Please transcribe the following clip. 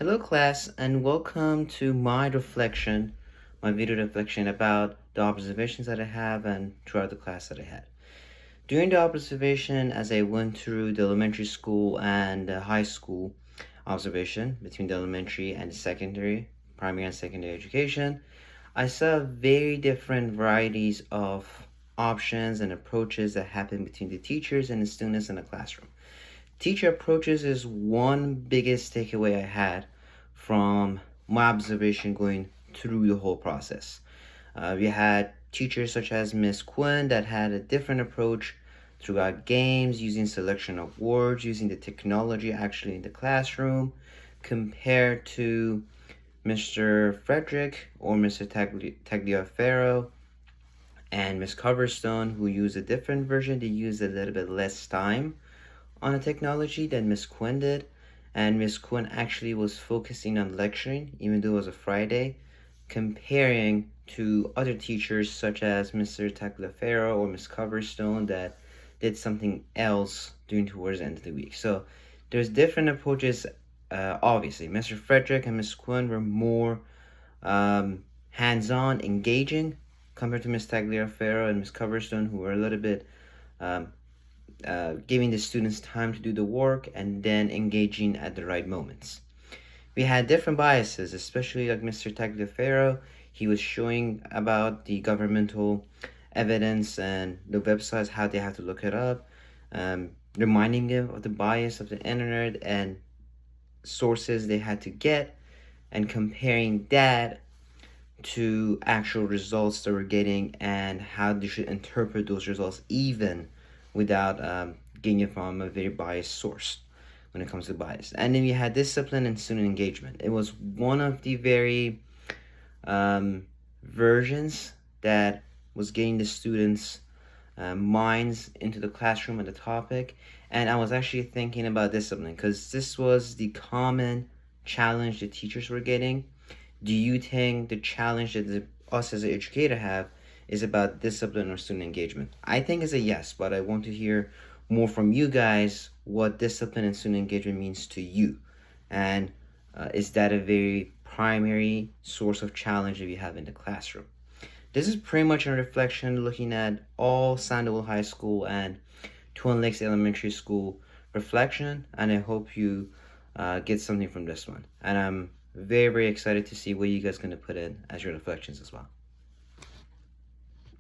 Hello class and welcome to my video reflection about the observations that I have and throughout the class that I had. During the observation as I went through the elementary school and the high school observation between the elementary and the secondary, primary and secondary education, I saw very different varieties of options and approaches that happen between the teachers and the students in the classroom. Teacher approaches is one biggest takeaway I had from my observation going through the whole process. We had teachers such as Miss Quinn that had a different approach throughout games, using selection of words, using the technology actually in the classroom, compared to Mr. Frederick or Mr. Tagliaferro and Miss Coverstone, who used a different version. They used a little bit less time on the technology than Miss Quinn did, and Miss Quinn actually was focusing on lecturing, even though it was a Friday, comparing to other teachers such as Mr. Tacleferro or Miss Coverstone that did something else during towards the end of the week. So there's different approaches. Obviously, Mr. Frederick and Miss Quinn were more hands-on, engaging compared to Miss Tagliaferro and Miss Coverstone, who were a little bit um, giving the students time to do the work and then engaging at the right moments. We had different biases, especially like Mr. Tagliaferro. He was showing about the governmental evidence and the websites, how they have to look it up, reminding them of the bias of the internet and sources they had to get, and comparing that to actual results they were getting and how they should interpret those results even without getting it from a very biased source when it comes to bias. And then we had discipline and student engagement. It was one of the very versions that was getting the students' minds into the classroom and the topic. And I was actually thinking about discipline because this was the common challenge the teachers were getting. Do you think the challenge that us as an educator have is about discipline or student engagement? I think it's a yes, but I want to hear more from you guys what discipline and student engagement means to you. And is that a very primary source of challenge that you have in the classroom? This is pretty much a reflection looking at all Sandoval High School and Twin Lakes Elementary School reflection, and I hope you get something from this one. And I'm very, very excited to see what you guys are going to put in as your reflections as well.